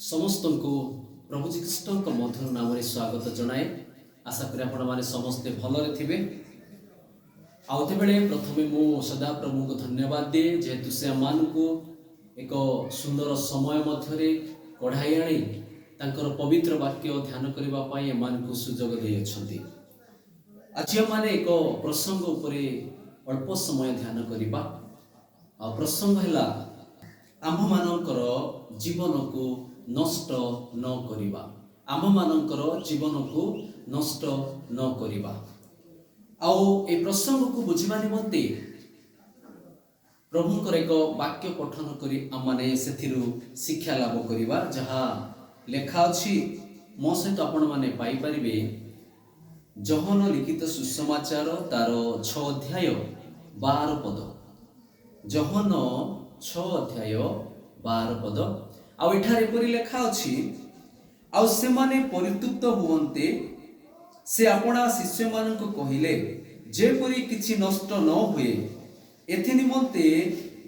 समस्त को प्रभु श्रीकृष्ण मधुर नाम स्वागत जनाए। आशा करी आपण माने समस्ते भलरे थिबे। आउते बेले प्रथमे मु सदा प्रभु को धन्यवाद दिए जेहेतु से मानकु एक सुंदर समय मध्यरे कढ़ाई आनी तांकर पवित्र वाक्य ध्यान करबा पई मानकु सुजोग दे अछंती। आज माने एक प्रसंग उपरे अल्प समय ध्यान करिबा। प्रसंग हैला आम मानकर जीवन को नष्ट न करिबा। आम मानकर जीवन को नष्ट न करिबा। आउ ए प्रसंग को बुझिबा निमंते प्रभुंकर एक वाक्य पठन करी आमने सेथिरु शिक्षा लाभ करिबा। जहा लेखा अछि मो सहित आपण माने पाई परिबे जहन लिखित सुसमाचार तार 6 अध्याय 12 पद। जहन 6 अध्याय 12 पद। आउ एठारे परि लेखा अछि आउ से माने परितुप्त हुवन्ते से आपणा शिष्य मानक कहिले जे परि किछि नष्ट न हुए एथि निमंते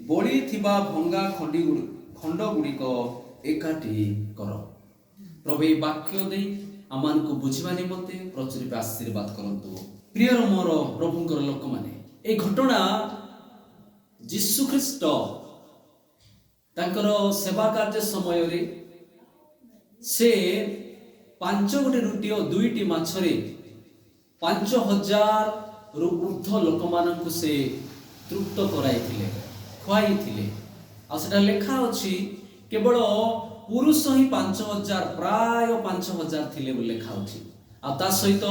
बळी थिबा भंगा खंड गुड़िक एकाठी कर। प्रभु ए वाक्य दे आमान को बुझिबा निमंते प्रचुर आशीर्वाद करंतु। प्रिय मोर प्रभुंकर लोक माने ए घटना यीशु ख्रीष्ट तांकर सेवा कार्य समय रे से 5 गोटे रुटी और 2टी माछरे 5000 रु ऊर्ध्व लोक मानकु से तृप्त कराइथिले खुआइथिले। आ सेटा लेखा अछि केवल पुरुष ही 5000 प्राय 5000 थिले बोली लेखा अछि। आ ता सहित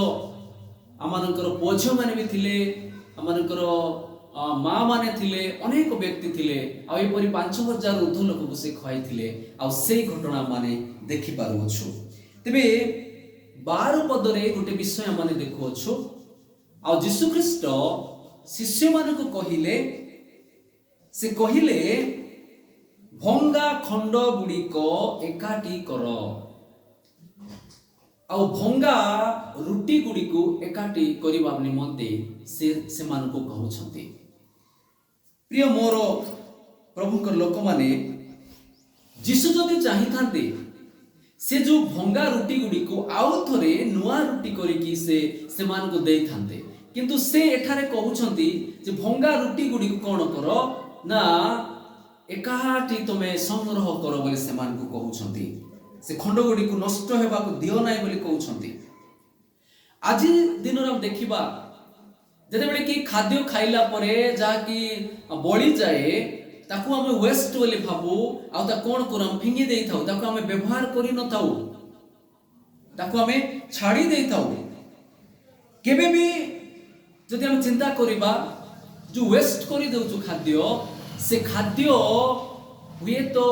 आमानकर पोझ माने भी थिले, आमानकर माँ माने थिले, अनेक व्यक्ति थिले। आ एपरि 5000 ऊर्ध्व लोक को से खुआई थिले। आ से घटना माने देखि पारु छु। तबे 12 पदरे गोटे विषय माने देखु छु। आ यीशु ख्रीष्ट शिष्य मानक कहिले से कहिले भंगा खंड गुड़िक एकाठी कर आउ भंगा रुटी गुड़िक एकाठी करबा निमंते से मानक कहउछंती। प्रिय मोर प्रभुकर लोक माने यीशु जदि चाहिथांते से जो भंगा रुटी गुड़िक आउ थरे नुआ रुटी करिकी से मानक देई थांते। किंतु से एठारे कहउछंती जे भंगा रुटी गुड़िक कोन कर ना एकाठी तमे संग्रह कर बोले से मानक कहउछंती। से खंड गुड़िक नष्ट हेबा को दियो नाइ बोले कहउछंती। आज दिन हम देखिबा जदे बेले कि खाद्य खाइला परे जा कि बळी जाए ताकू हमें वेस्ट बोले भाबू आ ता कोन करम फिंगी देई थाउ ताकू हमें व्यवहार करि न थाउ ताकू हमें छाड़ी देई थाउ। केबे भी जदि हम चिंता करिबा जो वेस्ट करि देउछु खाद्य से खाद्य हुए तो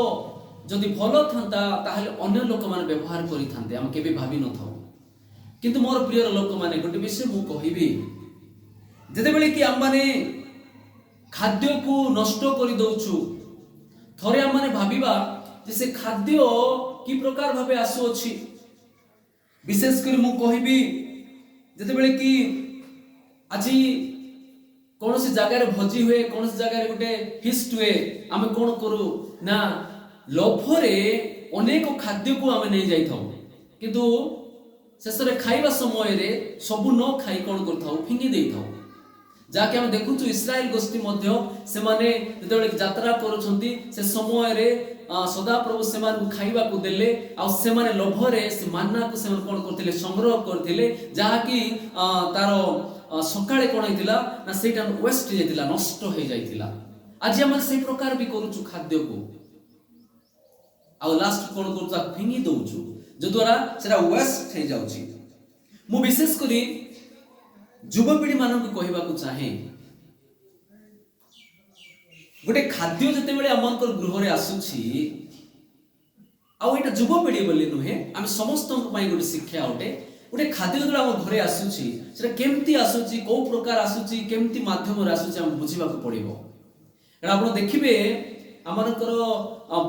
जदि भलो थांता ताहले अन्य लोक माने व्यवहार करि थांते हम केबे भाबी न थाउ। किंतु मोर प्रिय लोक माने गोटे विषय मु कहिबी जदे बेले कि हम माने खाद्य को नष्ट करि दउछु थरे हम माने भाबिबा जे से खाद्य की प्रकार भाबे आसु अछि। विशेष कर मु कहिबी जदे बेले कि आजी कौन सी जगह भोजी हुए कौन सी जगह गोटे फिस्ट हुए आम कौन करू ना लोभरे अनेक खाद्य को आम नहीं जाई थाउ किंतु शेष रे खाइबा समय रे सबु न खाई कौन कर थाउ फिंगी देई थाउ। जाके हम देखुछु इस्राएल गोष्ठी मध्य से माने जदे यात्रा करूछंती से समय रे सदा प्रभु से मान खाइबा को देले आ से माने लोभरे से मान्ना को से कौन करथिले संग्रह करथिले जहा कि तारो सकाळे कोन हितिला ना सेटा वेस्ट जेतिला नष्ट हो जाइतिला। आज हम से प्रकार भी करूछु खाद्य को आ लास्ट कोन करता फिंगी दउछु जो द्वारा सेटा वेस्ट हो जाउची। मु विशेष करी युवपीढ़ी मानक कहबा को चाहे गोटे खाद्य जते बेले हमनकर गृह रे आसुची आ एटा युवपीढ़ी बोली नुहे हम समस्त पई गोटे शिक्षा ओटे गोटे खाद्य जो हम घरे आसुची सेटा केमती आसुची को प्रकार आसुची केमती माध्यम रे आसुची हम बुझिबा को पड़िबो। एटा आपण देखिबे हमनकर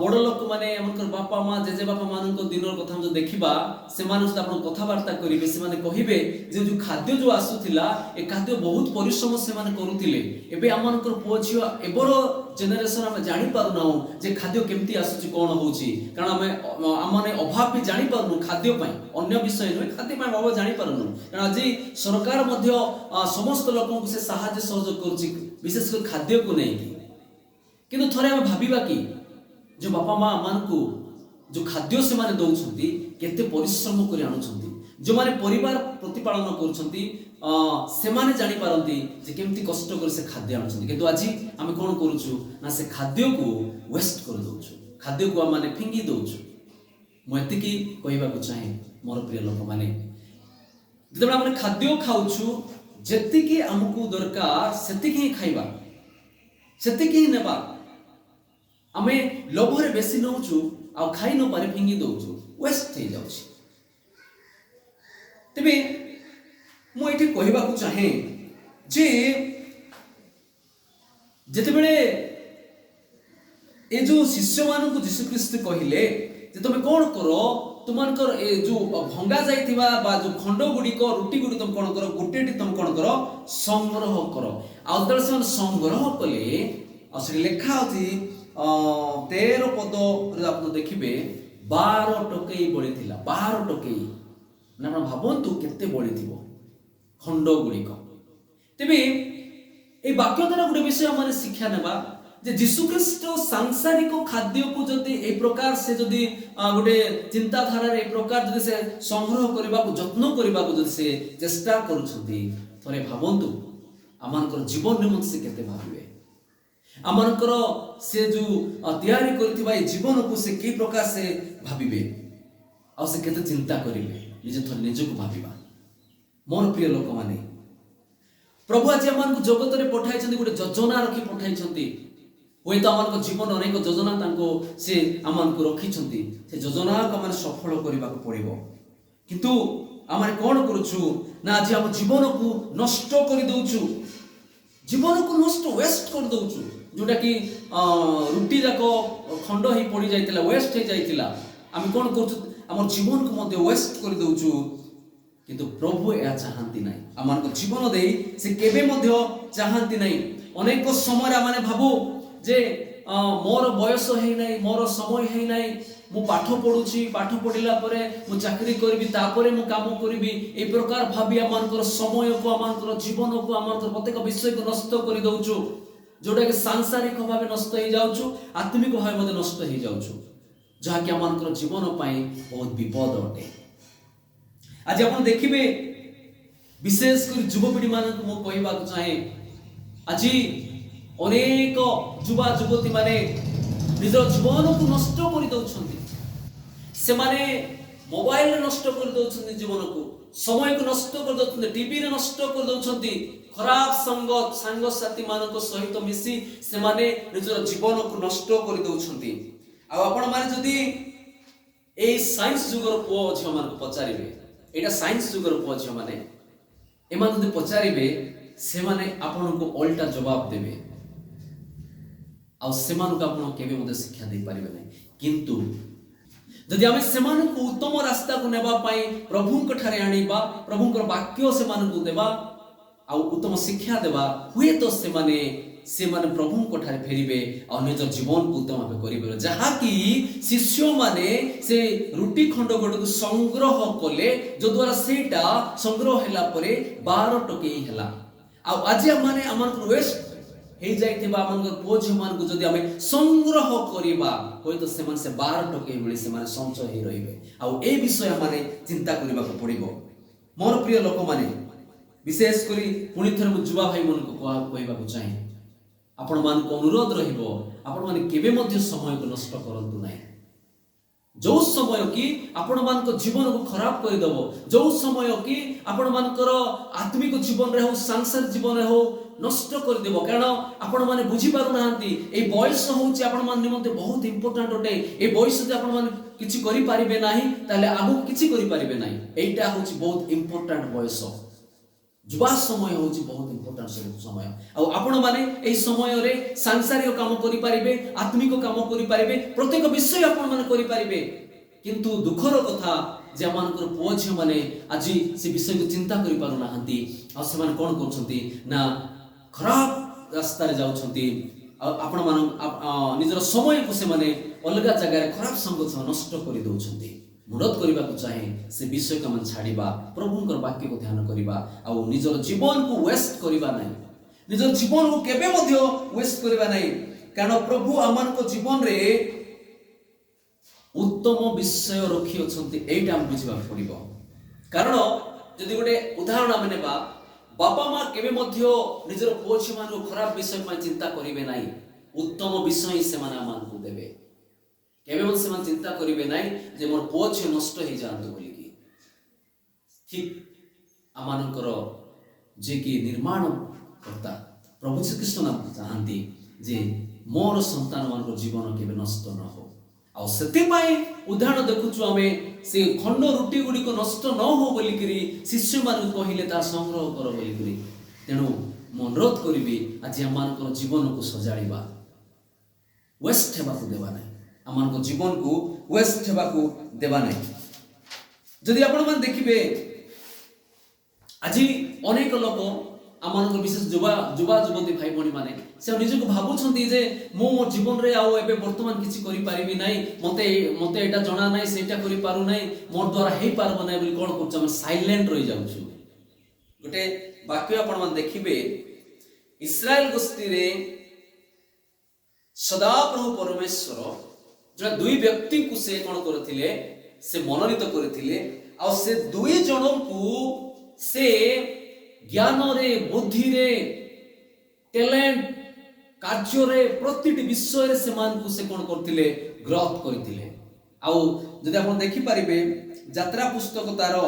बड़ लोक माने हमनकर बापा माँ जेजे बापा मानक दिनर कथा हम जो देखिबा से मानस आपण कथा वार्ता करिवे से माने कहिबे जे जो खाद्य जो आसुथिला ए खाद्य बहुत परिश्रम से माने करूथिले। एबे हमनकर पुओ झियो एबर जेनेरेशन आम जानी पारना जे खाद्य केमती आसुची कौन होची कारण आम अभाव भी जानी पारनु खाद्य अन्य विषय नुहे खाद्य अभाव जानी पारनु कारण आज सरकार समस्त लोक से साहाय्य सहयोग करुच्ची विशेषकर खाद्य को नहीं किंतु थोड़े आम भाविबा कि जो बापा माँ मानकु जो खाद्य से माने दौरान केते परिश्रम कर आणुछंती जो माने परिवार प्रतिपालन करुछंती से माने जानी पारंती जे केमती कष्ट कर से खाद्य आणुछंती किंतु आज आम कोन करूछु ना से खाद्य को वेस्ट कर दउछु खाद्य को आम माने फिंगी दउछु मु एतिकी कहबा को चाहे मोर प्रिय लोक माने जब आम खाद्य खाउछु जेतिकी हमकु दरकार सेतिकी खाइबा सेतिकी नेबा आमे लोभरे बेसी नउछु आ खाई न पारे फिंगी दउछु वेस्ट हे जाउछि तेबे मु एठी कहबा को चाहे जे जेते बेले ए जो शिष्य मान को यीशु ख्रीष्ट कहिले जे तुम कोन करो तुमनकर ए जो भंगा जाइथिबा बा जो खंड गुडी को रुटी गुडी तुम कोन करो गुटेटी तुम कोन करो संग्रह करो आ दर्शन संग्रह कले आ से लेखा होती 13 पद रे आपण देखिबे 12 टोकई बळी थिला 12 टोकई ना आपण भाबंतु केते बळी थिबो खंड गुडी को तेबे ए वाक्य द्वारा गुडे विषय माने शिक्षा नेबा जे यीशु ख्रीष्ट सांसारिक खाद्य को जदि ए प्रकार से जदि गोटे चिंताधारा ए प्रकार जदि से संग्रह करबा को जत्न करबा को जदि से चेष्टा करूछंती थरे भाबंतु आमानकर जीवन निमंत से केते भाबिबे आमानकर से जो तैयारी करथिबा ए जीवन को से के प्रकार से भाबिबे आ से केते चिंता करिवे निजे थरे निजे को भाबिबा मोर प्रिय लोक माने प्रभु आज आमान को जगत रे पठाइछंती गोटे योजना रखी पठाइछंती हुए तो आमान जीवन अनेक योजना तांको से आमान को रखिछंती से योजना को आमान सफल करबा को पड़िबो किंतु आमान कोन करूछु ना आज हम जीवन को नष्ट कर दउछु जीवन को नष्ट वेस्ट कर दउछु जोटा कि रुटी जाको खंड ही पड़ी जाइतिला वेस्ट हे जाइतिला आम कोन करछु हमर जीवन को मध्ये वेस्ट कर दउछु किंतु प्रभु या चाहती नहीं आमान को जीवन दे से केबे मध्ये चाहती नहीं अनेक समय आमाने भाबू जे मोर बयस है नहीं मोर समय है नहीं मु पाठ पढुची पाठ पढिला परे मु चाकरी करबी तापरे मु काम करबी ए प्रकार भाबी आमानकर समय को आमानकर जीवन को आमानकर प्रत्येक विषय को नष्ट कर दउछु जोटा कि सांसारिक भावे नष्ट हो जाउछु आत्मिक भावे मध्ये नष्ट हो जाउछु जहा कि आमानकर जीवन पई बहुत विपद अटे आज आपण देखिबे विशेष कर युवपीढ़ी मान को मु कहबा को चाहे आज अनेक युवा युवती माने निज जीवन को नष्ट कर दउछंती से माने मोबाइल नष्ट कर दउछंती जीवन को समय को नष्ट कर दउछंती टीवी रे नष्ट कर दउछंती खराब संग साथी मान को सहित मिसी से माने निज जीवन को नष्ट कर दउछंती आ आपण माने जदी ए साइंस जुगर पो झ मान को पचारिबे एटा साइंस जुगर पो झ माने एमान जदी पचारिबे से माने आपण को उल्टा जवाब देबे आ सेमान को आपण केबे मध्ये शिक्षा दे पारिबे नै किंतु जदि आमे सेमान को उत्तम रास्ता को नेबा पाई प्रभु को ठारे आनीबा प्रभु को वाक्य सेमान को देबा आ उत्तम शिक्षा देबा हुए तो से माने प्रभु को ठारे फेरिबे आ निज जीवन को उत्तम भाबे करिबे जहा कि शिष्य माने से रुटी खंड गोड को संग्रह कले जो द्वारा सेटा संग्रह हैला परे 12 टके हैला आ आज माने अमन को वेस्ट हे जाइथिबा अमन पोझ मान को जदि हमें संग्रह करिबा होय तो से 12 टके मिले से माने संचय हे रहिबे आ ए विषय माने चिंता करिबा को पड़िबो मोर प्रिय लोक माने विशेष करी पुणी थर युवा भाई मन को कहबा को चाहे आपण मान को अनुरोध रहिबो आपण माने केबे मध्ये समय को नष्ट करंतु नाही जो समय कि आपण मान को जीवन को खराब कर दबो जो समय कि आपण मान को आत्मिक जीवन रे हो सांसारिक जीवन रे हो नष्ट कर देबो कारण आपण माने बुझी पारु नाहंती ए बयस होउची आपण मान निमंते बहुत इंपोर्टेंट होटे ए बयस जे आपण मान किछि करि पारिबे नाही ताले आगु किछि करि पारिबे नाही एटा होउची बहुत इंपोर्टेंट बयस युवा समय होउची बहुत इंपोर्टेंट समय आ आपण माने ए समय रे सांसारिक काम करि पारिबे आत्मिक काम करि पारिबे प्रत्येक विषय आपण माने करि पारिबे किंतु दुखर कथा जे मानकर पुओ झियो माने आज से विषय को चिंता करि पारु नाहंती आ से माने कोन करछंती ना खराब रास्ता रे जाउछंती आपण मान निजर समय को से माने अलगा जगह खराब संगत नष्ट कर दउछन्ती अनुरोध करबा को चाहे से विषय का मन छाड़िबा प्रभुंकर वाक्य को ध्यान करबा आ निजर जीवन को वेस्ट करबा नहीं निजर जीवन को केबे मध्य वेस्ट करबा नहीं कारण प्रभु आमान को जीवन रे उत्तम विषय रखी अछन्ती एटा हम बुझिबा पड़िबो कारण जदि गोटे उदाहरण आमे नेबा बापा माँ केबे मध्य निजर पुओ झियो मान खराब विषय में चिंता करिवे नाही उत्तम विषय से माने आमान को देबे केबे मध्य से चिंता करिवे नाही जे मोर पुओ झियो नष्ट हो जांतु बोली की ठीक आमानकर जे कि निर्माण करता प्रभु श्री कृष्ण नाम चाहती जे मोर संतान मान जीवन केबे नष्ट न हो आ सेति पई उदाहरण देखुछु आमे से खंड रुटी गुडी को नष्ट न हो बोली करी शिष्य मान कहिले ता संग्रह कर बोली करी तेनु म अनुरोध करिबी आज आमानकर जीवन को सजाड़िबा वेस्ट हेबा को देबा नै आमानकर जीवन को वेस्ट हेबा को देबा नै जदि आपण मान देखिबे आज अनेक लोक आमानकर विशेष युवा युवती भाई भणी माने से निजको भाबुछन्ती जे मो जीवन रे आउ एबे वर्तमान किछि करि पारिबि नै मते एटा जणा नै सेटा करि पारु नै मोर द्वारा हेइ पारबो नै बोली कोन करछ हम साइलेंट रहि जाउछु गोटे वाक्य आपण मान देखिबे इस्राएल गोष्ठी रे सदा प्रभु परमेश्वर जणा दुई व्यक्ति को से कोन करथिले से मनोनीत करथिले आ से दुई जनकू से ज्ञान रे बुद्धि रे टैलेंट कार्य रे प्रतिटी विषय रे से मान को से कोन करथिले ग्रोथ करथिले आ जदि आपण देखि परिबे यात्रा पुस्तक तार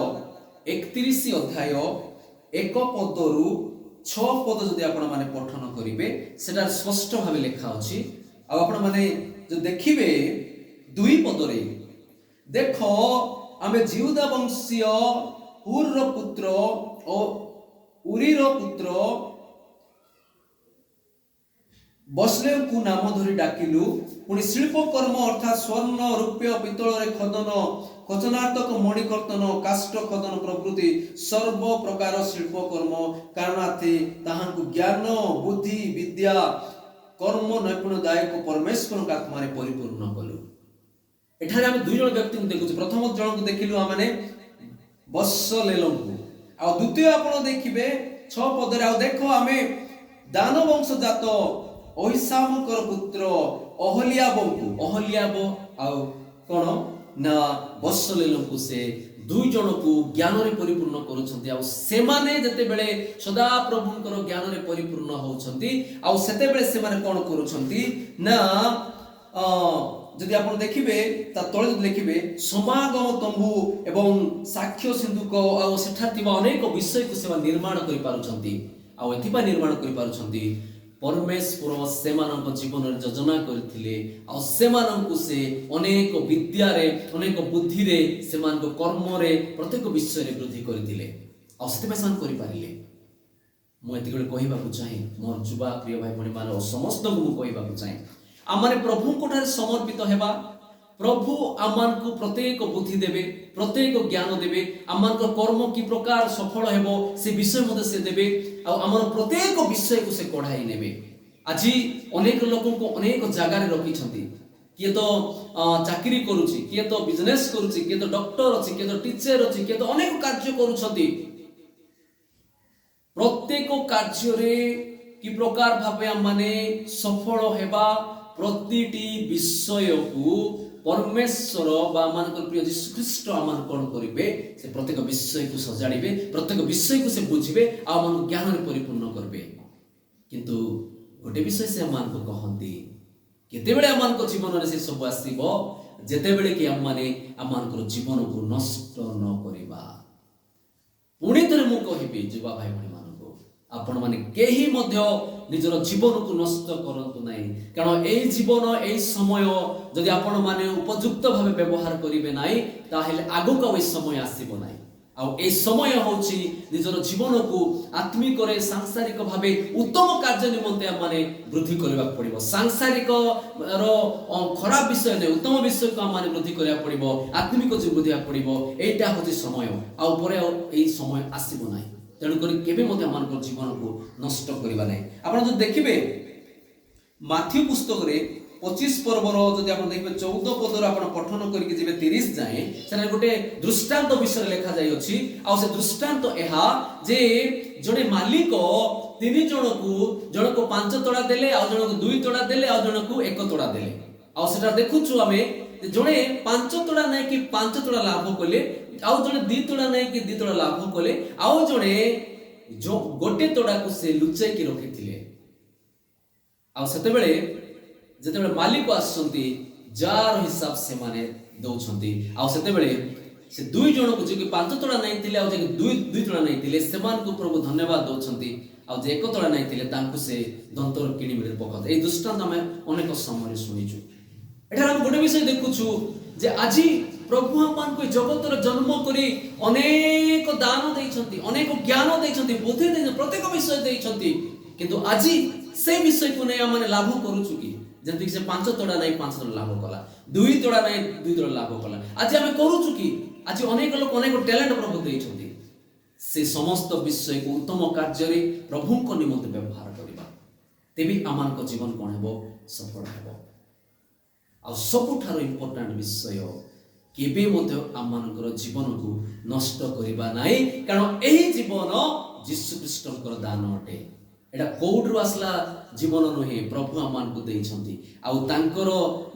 31 अध्याय 1 पदरु 6 पद जदि आपण माने पठन करिवे सेटा स्पष्ट भाबे लिखा अछि आ आपण माने जो देखिबे 2 पद रे देखो आमे जिहुदा वंशीय हुर रो पुत्र ओ उरीर पुत्र बसलेव को नाम धरी डाकिलु पुणी शिल्पकर्म अर्थात स्वर्ण रुप्य पितल रे खदन खचनात्मक मणिकर्तन काष्ठ खदन प्रभृति सर्व प्रकार शिल्पकर्म कारणार्थे ताहांकु ज्ञान बुद्धि विद्या कर्म नैपुण्यदायक परमेश्वर आत्मा रे परिपूर्ण कलु एठारे हम दुई जण व्यक्ति को देखुछु प्रथम जण को देखिलु आमाने बसलेलंकु आ द्वितीय आपण देखिबे 6 पदरे आ देखो आमे दान वंश जात अहिसामकर पुत्र अहलियाब आ कोन ना बसलेलंकु से दुई जन को ज्ञान रे परिपूर्ण करूछंती आ से माने जते बेले सदा प्रभुंकर ज्ञान रे परिपूर्ण होउछंती आ सेते बेले से माने कोन करूछंती ना जदि आपण देखिबे ता तळे जदि देखिबे समागम तंबू एवं साक्ष्य सिंधुक आ सेठा थिबा अनेक विषय को सेवा निर्माण करि पारुछंती आ एथिबा निर्माण करि पारुछंती परमेश्वर सेमानक जीवन रे योजना करथिले आ सेमानक से अनेक विद्या रे अनेक बुद्धि रे सेमानक कर्म रे प्रत्येक विषय रे वृद्धि करथिले आ सेते सान करि पारिले मो एति गले कहिबा को चाहे मोर जुवा प्रिय भाई भणी मान समस्त को मु कहिबा को चाहे आमाने प्रभु कोठारे समर्पित हेबा प्रभु आमान को प्रत्येक बुद्धि देबे प्रत्येक ज्ञान देबे आमान को कर्म की प्रकार सफल हेबो से विषय मते से देबे आ आमान प्रत्येक विषय को से कढाई नेबे आज अनेक लोगों को अनेक जगह रे रखी छथि किए तो चाकरी करूची किए तो बिजनेस करूची किए तो डॉक्टर अछि किए तो टीचर अछि किए तो अनेक कार्य करूछथि प्रत्येक कार्य रे की प्रकार भाबे आमाने सफल हेबा प्रतिटी विषय को परमेश्वर बा मानकर प्रिय यीशु ख्रीष्ट आमान कोन करिवे से प्रत्येक विषय को सजाड़िबे प्रत्येक विषय को से बुझिबे आ मन ज्ञान रे परिपूर्ण करबे किंतु गोटे विषय से आमान को कहंती केते बेले आमान को जीवन रे से सब आसीबो जेते बेले कि आमाने आमान को जीवन को नष्ट न करिबा पुणी थरे मु कहिबी जुवा भाई भणी मानको आपण माने केही मध्य निजर जीवन को नष्ट करंतु नाही कारण एई जीवन एई समय जदि आपण माने उपयुक्त भावे व्यवहार करिवे नाही ताहेले आगु का ओई समय आसीबो नाही आ एई समय होची निजर जीवन को आत्मिक रे सांसारिक भावे उत्तम कार्य निमंते माने वृद्धि करबा पड़िबो सांसारिक रो खराब विषय ने उत्तम विषय को माने वृद्धि करबा पड़िबो आत्मिक जो वृद्धि पड़िबो एटा होची समय आ ऊपर एई समय आसीबो नाही तेणु करी केबे मते आमान जीवन को नष्ट करिबा नै आपण जो देखिबे ମାଥ୍ୟୁ ପୁସ୍ତକରେ 25 ପର୍ବର ଯଦି ଆପଣ ଦେଖିବେ 14 ପଦରୁ ଆପଣ ପଠନ କରିକି ଯିବେ 30 ଯାଏଁ ସେଠାରେ ଗୋଟେ ଦୃଷ୍ଟାନ୍ତ ବିଷୟରେ ଲେଖାଯାଇଅଛି। ଆଉ ସେ ଦୃଷ୍ଟାନ୍ତ ଏହା ଯେ ଜଣେ ମାଲିକ 3 ଜଣକୁ ଜଣକୁ 5 ତୋଳା ଦେଲେ, ଆଉ ଜଣକୁ 2 ତୋଳା ଦେଲେ, ଆଉ ଜଣକୁ 1 ତୋଳା ଦେଲେ। ଆଉ ସେଟା ଦେଖୁଛୁ ଆମେ ଜଣେ 5 ତୋଳା ନେଇକି 5 ତୋଳା ଲାଭ କଲେ, ଆଉ ଜଣେ 2 ତୋଳା ନେଇକି 2 ତୋଳା ଲାଭ କଲେ, ଆଉ ଜଣେ ଗୋଟେ ତୋଳାକୁ ସେ ଲୁଚାଇକି ରଖିଥିଲେ। ଆଉ ସେତେବେଳେ ଯେତେବେଳେ ମାଲିକ ଆସୁଛନ୍ତି ଯାର ହିସାବ ସେମାନେ ଦଉଛନ୍ତି। ଆଉ ସେତେବେଳେ ସେ 2 ଜଣକୁ ଯେ 5 ତୋଳା ନେଇଥିଲେ ଆଉ ଯେ 2 ତୋଳା ନେଇଥିଲେ ସେମାନଙ୍କୁ ପ୍ରଭୁ ଧନ୍ୟବାଦ ଦଉଛନ୍ତି। ଆଉ ଯେ 1 ତୋଳା ନେଇଥିଲେ ତାଙ୍କୁ ସେ ଦନ୍ତର କିଣିମିରେ ପକାନ୍ତି। এই ଦୃଷ୍ଟାନ୍ତ ଆମେ ଅନେକ ସମୟରେ ଶୁଣିଛୁ। ଏଠାରେ ଆମେ ଗୋଟେ ବିଷୟ ଦେଖୁଛୁ ଯେ ଆଜି ପ୍ରଭୁ ଆମମାନଙ୍କୁ ଜଗତର ଜନ୍ମ କରି ଅନେକ ଦାନ ଦେଇଛନ୍ତି, ଅନେକ ଜ୍ଞାନ ଦେଇଛନ୍ତି, ବୁଦ୍ଧି ଦେଇଛନ୍ତି, ପ୍ରତ୍ୟେକ ବିଷୟ ଦେଇଛନ୍ତି। କିନ୍ତୁ ଆଜି ସେ ବିଷୟକୁ ନେଇ ଆମେ ଲାଭ କରୁଛୁ କି? ଯେମିତି ସେ 5 ତୋଳା ନେଇ 5 ତୋଳା ଲାଭ କଲା, 2 ତୋଳା ନେଇ 2 ତୋଳା ଲାଭ କଲା। ଆଜି ଆମେ କରୁଛୁ କି? ଆଜି ଅନେକ ଲୋକ ଅନେକ ଟ୍ୟାଲେଣ୍ଟ ପ୍ରଭୁ ଦେଇଛନ୍ତି। ସେ ସମସ୍ତ ବିଷୟକୁ ଉତ୍ତମ କାର୍ଯ୍ୟରେ ପ୍ରଭୁଙ୍କ ନିମନ୍ତେ ବ୍ୟବହାର କରିବା, ତେବେ ଆମମାନଙ୍କ ଜୀବନ କ'ଣ ହେବ? ସଫଳ ହେବ। ଆଉ ସବୁଠାରୁ ଇମ୍ପୋର୍ଟାଣ୍ଟ ବିଷୟ କେବେ ମଧ୍ୟ ଆମମାନଙ୍କର ଜୀବନକୁ ନଷ୍ଟ କରିବା ନାହିଁ, କାରଣ ଏହି ଜୀବନ ଯୀଶୁ ଖ୍ରୀଷ୍ଟଙ୍କର ଦାନ ଅଟେ। ଏଟା କୋଉଠୁ ଆସିଲା ଜୀବନ ନୁହେଁ, ପ୍ରଭୁ ଆମମାନଙ୍କୁ ଦେଇଛନ୍ତି। ଆଉ ତାଙ୍କର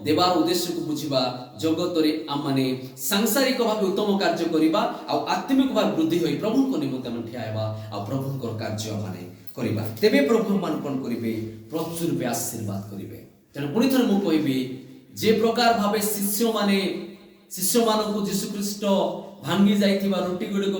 ଦେବାର ଉଦ୍ଦେଶ୍ୟକୁ ବୁଝିବା, ଜଗତରେ ଆମମାନେ ସାଂସାରିକ ଭାବେ ଉତ୍ତମ କାର୍ଯ୍ୟ କରିବା, ଆଉ ଆତ୍ମିକ ଭାବେ ବୃଦ୍ଧି ହୋଇ ପ୍ରଭୁଙ୍କ ନିମନ୍ତେ ଆମେ ଠିଆ ହେବା, ଆଉ ପ୍ରଭୁଙ୍କର କାର୍ଯ୍ୟ ମାନେ କରିବା। ତେବେ ପ୍ରଭୁ ଆମମାନଙ୍କୁ କ'ଣ କରିବେ? ପ୍ରଚୁର ରୂପେ ଆଶୀର୍ବାଦ କରିବେ। ତେଣୁ ପୁଣି ଥରେ ମୁଁ କହିବି, ଯେ ପ୍ରକାର ଭାବେ ଶିଷ୍ୟମାନଙ୍କୁ ଯୀଶୁଖ୍ରୀଷ୍ଟ ଭାଙ୍ଗି ଯାଇଥିବା ରୁଟି ଗୁଡ଼ିକ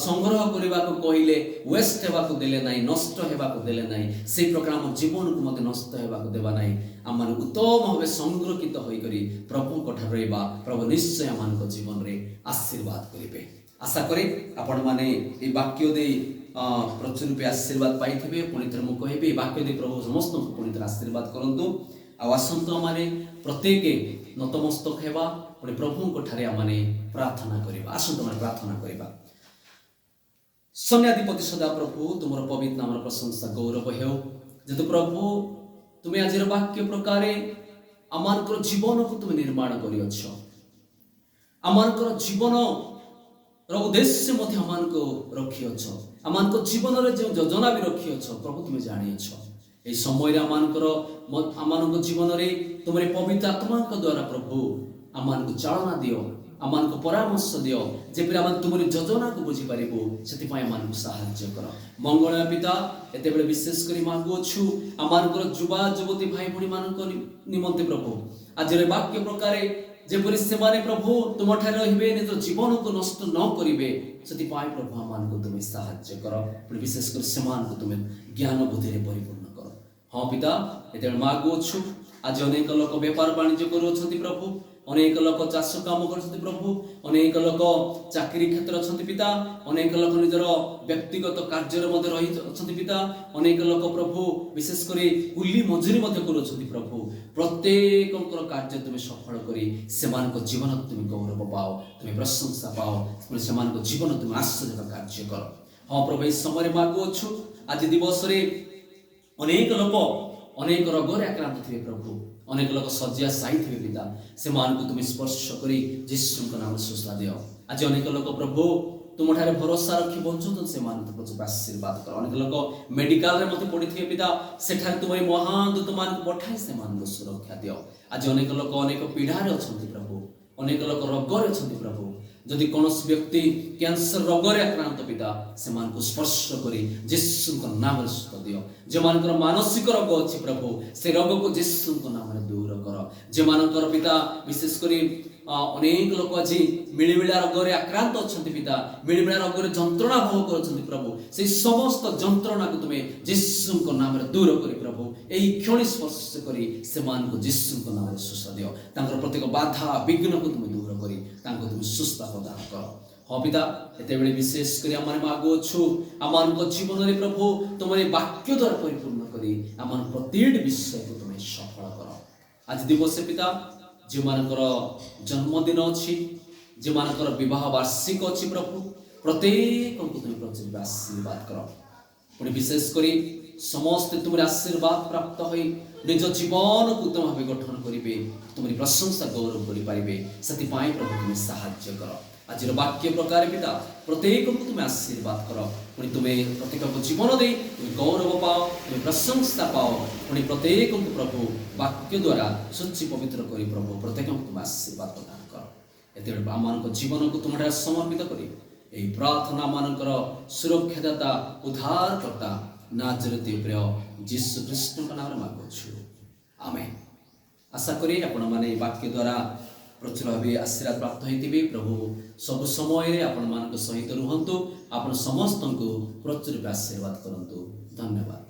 ସଂଗ୍ରହ କରିବାକୁ କହିଲେ, ୱେଷ୍ଟ ହେବାକୁ ଦେଲେ ନାହିଁ, ନଷ୍ଟ ହେବାକୁ ଦେଲେ ନାହିଁ, ସେଇ ପ୍ରକାର ଆମ ଜୀବନକୁ ମଧ୍ୟ ନଷ୍ଟ ହେବାକୁ ଦେବା ନାହିଁ। ଆମମାନେ ଉତ୍ତମ ଭାବେ ସଂରକ୍ଷିତ ହୋଇକରି ପ୍ରଭୁଙ୍କ ଠାରେ ରହିବା। ପ୍ରଭୁ ନିଶ୍ଚୟ ଆମମାନଙ୍କ ଜୀବନରେ ଆଶୀର୍ବାଦ କରିବେ। ଆଶା କରେ ଆପଣମାନେ এই ବାକ୍ୟ ଦେଇ ପ୍ରଚୁର ରୂପେ ଆଶୀର୍ବାଦ ପାଇଥିବେ। ପୁଣି ଥରେ ମୁଁ କହିବି, এই ବାକ୍ୟ ଦେଇ ପ୍ରଭୁ ସମସ୍ତଙ୍କୁ ପୁଣି ଥରେ ଆଶୀର୍ବାଦ କରନ୍ତୁ। ଆଉ ଆସନ୍ତୁ ଆମମାନେ ପ୍ରତ୍ୟେକ ନତମସ୍ତକ ହେବା, ପୁଣି ପ୍ରଭୁଙ୍କ ଠାରେ ଆମମାନେ ପ୍ରାର୍ଥନା କରିବା। ଆସନ୍ତୁ ଆମେ ପ୍ରାର୍ଥନା କରିବା। ସୈନ୍ୟାଧିପତି ସଦା ପ୍ରଭୁ, ତୁମର ପବିତ୍ର ନାମର ପ୍ରଶଂସା ଗୌରବ ହେଉ। ଯେହେତୁ ପ୍ରଭୁ ତୁମେ ଆଜିର ବାକ୍ୟ ପ୍ରକାରେ ଆମମାନଙ୍କର ଜୀବନକୁ ତୁମେ ନିର୍ମାଣ କରିଅଛ, ଆମମାନଙ୍କର ଜୀବନର ଉଦ୍ଦେଶ୍ୟ ମଧ୍ୟ ଆମମାନଙ୍କୁ ରଖିଅଛ, ଆମମାନଙ୍କ ଜୀବନରେ ଯେଉଁ ଯୋଜନା ବି ରଖିଅଛ ପ୍ରଭୁ ତୁମେ ଜାଣିଅଛ। এই ସମୟରେ ଆମମାନଙ୍କ ଜୀବନରେ ତୁମର ପବିତ୍ର ଆତ୍ମାଙ୍କ ଦ୍ୱାରା ପ୍ରଭୁ ଆମମାନଙ୍କୁ ଚାଳନା ଦିଅ, ଆମମାନଙ୍କୁ ପରାମର୍ଶ ଦିଅ, ଯେପରି ଆମେ ତୁମର ଯୋଜନାକୁ ବୁଝିପାରିବୁ। ସେଥିପାଇଁ ଆମମାନଙ୍କୁ ସାହାଯ୍ୟ କର। ମଙ୍ଗଳମୟ ପିତା, ଏତେବେଳେ ବିଶେଷ କରି ମାଗୁଅଛୁ ଆମମାନଙ୍କର ଯୁବା ଯୁବତୀ ଭାଇ ଭଉଣୀମାନଙ୍କ ନିମନ୍ତେ ପ୍ରଭୁ ଆଜିର ବାକ୍ୟ ପ୍ରକାରେ ଯେପରି ସେମାନେ ପ୍ରଭୁ ତୁମଠାରେ ରହିବେ, ନିଜ ଜୀବନକୁ ନଷ୍ଟ ନ କରିବେ, ସେଥିପାଇଁ ପ୍ରଭୁ ଆମମାନଙ୍କୁ ତୁମେ ସାହାଯ୍ୟ କର। ପୁଣି ବିଶେଷ କରି ସେମାନଙ୍କୁ ତୁମେ ଜ୍ଞାନ ବୁଦ୍ଧିରେ ପରିପୂର୍ଣ୍ଣ କର। ହଁ ପିତା, ଏତେବେଳେ ମାଗୁଅଛୁ ଆଜି ଅନେକ ଲୋକ ବେପାର ବାଣିଜ୍ୟ କରୁଅଛନ୍ତି ପ୍ରଭୁ, ଅନେକ ଲୋକ ଚାଷ କାମ କରୁଛନ୍ତି ପ୍ରଭୁ, ଅନେକ ଲୋକ ଚାକିରି କ୍ଷେତ୍ର ଅଛନ୍ତି ପିତା, ଅନେକ ଲୋକ ନିଜର ବ୍ୟକ୍ତିଗତ କାର୍ଯ୍ୟରେ ମଧ୍ୟ ରହି ଅଛନ୍ତି ପିତା, ଅନେକ ଲୋକ ପ୍ରଭୁ ବିଶେଷ କରି କୁଲି ମଜୁରୀ ମଧ୍ୟ କରୁଅଛନ୍ତି ପ୍ରଭୁ। ପ୍ରତ୍ୟେକଙ୍କର କାର୍ଯ୍ୟ ତୁମେ ସଫଳ କରି ସେମାନଙ୍କ ଜୀବନ ତୁମେ ଗୌରବ ପାଅ, ତୁମେ ପ୍ରଶଂସା ପାଅ, ସେମାନଙ୍କ ଜୀବନ ତୁମେ ଆଶ୍ଚର୍ଯ୍ୟ କାର୍ଯ୍ୟ କର। ହଁ ପ୍ରଭୁ, ଏହି ସମୟରେ ମାଗୁଅଛୁ ଆଜି ଦିବସରେ ଅନେକ ଲୋକ ଅନେକ ରୋଗରେ ଆକ୍ରାନ୍ତ ଥିବେ ପ୍ରଭୁ, ଅନେକ ଲୋକ ଶଯ୍ୟା ସାଇଥିବେ ପିତା, ସେମାନଙ୍କୁ ତୁମେ ସ୍ପର୍ଶ କରି ଯୀଶୁଙ୍କ ନାମରେ ସୁସ୍ଥ ଦିଅ। ଆଜି ଅନେକ ଲୋକ ପ୍ରଭୁ ତୁମଠାରେ ଭରସା ରଖି ବଞ୍ଚୁଛନ୍ତି, ସେମାନଙ୍କୁ ପ୍ରଭୁ ଆଶୀର୍ବାଦ କର। ଅନେକ ଲୋକ ମେଡିକାଲରେ ମଧ୍ୟ ପଡ଼ିଥିବେ ପିତା, ସେଠାରେ ତୁମର ମହାନ ଦୂତମାନଙ୍କୁ ପଠାଇ ସେମାନଙ୍କୁ ସୁରକ୍ଷା ଦିଅ। ଆଜି ଅନେକ ଲୋକ ଅନେକ ପୀଡ଼ାରେ ଅଛନ୍ତି ପ୍ରଭୁ, ଅନେକ ଲୋକ ରୋଗରେ ଅଛନ୍ତି ପ୍ରଭୁ। ଯଦି କୌଣସି ବ୍ୟକ୍ତି କ୍ୟାନ୍ସର ରୋଗରେ ଆକ୍ରାନ୍ତ ପିତା, ସେମାନଙ୍କୁ ସ୍ପର୍ଶ କରି ଯୀଶୁଙ୍କ ନାମରେ ସୁସ୍ଥ ଦିଅ। ଯେଉଁମାନଙ୍କର ମାନସିକ ରୋଗ ଅଛି ପ୍ରଭୁ, ସେ ରୋଗକୁ ଯୀଶୁଙ୍କ ନାମରେ ଦୂର କର। ଯେଉଁମାନଙ୍କର ପିତା ବିଶେଷ କରି ଅନେକ ଲୋକ ଆଜି ମିଳିମିଳା ରୋଗରେ ଆକ୍ରାନ୍ତ ଅଛନ୍ତି ପିତା, ମିଳିମିଳା ରୋଗରେ ଯନ୍ତ୍ରଣା ଭୋଗ କରୁଛନ୍ତି ପ୍ରଭୁ, ସେହି ସମସ୍ତ ଯନ୍ତ୍ରଣାକୁ ତୁମେ ଯୀଶୁଙ୍କ ନାମରେ ଦୂର କରି ପ୍ରଭୁ ଏହି କ୍ଷଣି ସ୍ପର୍ଶ କରି ସେମାନଙ୍କୁ ଯୀଶୁଙ୍କ ନାମରେ ସୁସ୍ଥ ଦିଅ। ତାଙ୍କର ପ୍ରତ୍ୟେକ ବାଧା ବିଘ୍ନକୁ ତୁମେ ଦୂର କରି ତାଙ୍କୁ ତୁମେ ସୁସ୍ଥ ପ୍ରଦାନ କର। ହଁ ପିତା, ଏତେବେଳେ ବିଶେଷ କରି ଆମେ ମାଗୁଅଛୁ ଆମମାନଙ୍କ ଜୀବନରେ ପ୍ରଭୁ ତୁମର ବାକ୍ୟ ଦ୍ୱାରା ପରିପୂର୍ଣ୍ଣ କରି ଆମ ପ୍ରତିଟି ବିଷୟକୁ ତୁମେ ସଫଳ କର। ଆଜି ଦିବସ ପିତା, ଯେଉଁମାନଙ୍କର ଜନ୍ମଦିନ ଅଛି, ଯେଉଁମାନଙ୍କର ବିବାହ ବାର୍ଷିକ ଅଛି ପ୍ରଭୁ, ପ୍ରତ୍ୟେକଙ୍କୁ ତୁମେ ପ୍ରଚୁର ଆଶୀର୍ବାଦ କର। ପୁଣି ବିଶେଷ କରି ସମସ୍ତେ ତୁମର ଆଶୀର୍ବାଦ ପ୍ରାପ୍ତ ହୋଇ ନିଜ ଜୀବନକୁ ଉତ୍ତମ ଭାବେ ଗଠନ କରିବେ, ତୁମରି ପ୍ରଶଂସା ଗୌରବ କରିପାରିବେ। ସେଥିପାଇଁ ପ୍ରଭୁ ତୁମେ ସାହାଯ୍ୟ କର। ଆଜିର ବାକ୍ୟ ପ୍ରକାର ପିତା ପ୍ରତ୍ୟେକଙ୍କୁ ତୁମେ ଆଶୀର୍ବାଦ କର। ପୁଣି ତୁମେ ପ୍ରତ୍ୟେକଙ୍କୁ ଜୀବନ ଦେଇ ତୁମେ ଗୌରବ ପାଅ, ତୁମେ ପ୍ରଶଂସା ପାଅ। ପୁଣି ପ୍ରତ୍ୟେକଙ୍କୁ ପ୍ରଭୁ ବାକ୍ୟ ଦ୍ୱାରା ସଚ୍ଚି ପବିତ୍ର କରି ପ୍ରଭୁ ପ୍ରତ୍ୟେକଙ୍କୁ ତୁମେ ଆଶୀର୍ବାଦ ପ୍ରଦାନ କର। ଏତେବେଳେ ଆମମାନଙ୍କ ଜୀବନକୁ ତୁମଠାରେ ସମର୍ପିତ କରି ଏହି ପ୍ରାର୍ଥନା ମାନଙ୍କର ସୁରକ୍ଷାଦାତା ଉଦ୍ଧାରକର୍ତ୍ତା ନାଜରେତି ପ୍ରିୟ ଯୀଶୁ ଖ୍ରୀଷ୍ଟଙ୍କ ନାମରେ ମାଗୁଛୁ, ଆମେନ୍। ଆଶା କରି ଆପଣମାନେ ଏହି ବାକ୍ୟ ଦ୍ୱାରା ପ୍ରଚୁର ଭାବେ ଆଶୀର୍ବାଦ ପ୍ରାପ୍ତ ହୋଇଥିବେ। ପ୍ରଭୁ ସବୁ ସମୟରେ ଆପଣମାନଙ୍କ ସହିତ ରୁହନ୍ତୁ, ଆପଣ ସମସ୍ତଙ୍କୁ ପ୍ରଚୁର ଆଶୀର୍ବାଦ କରନ୍ତୁ। ଧନ୍ୟବାଦ।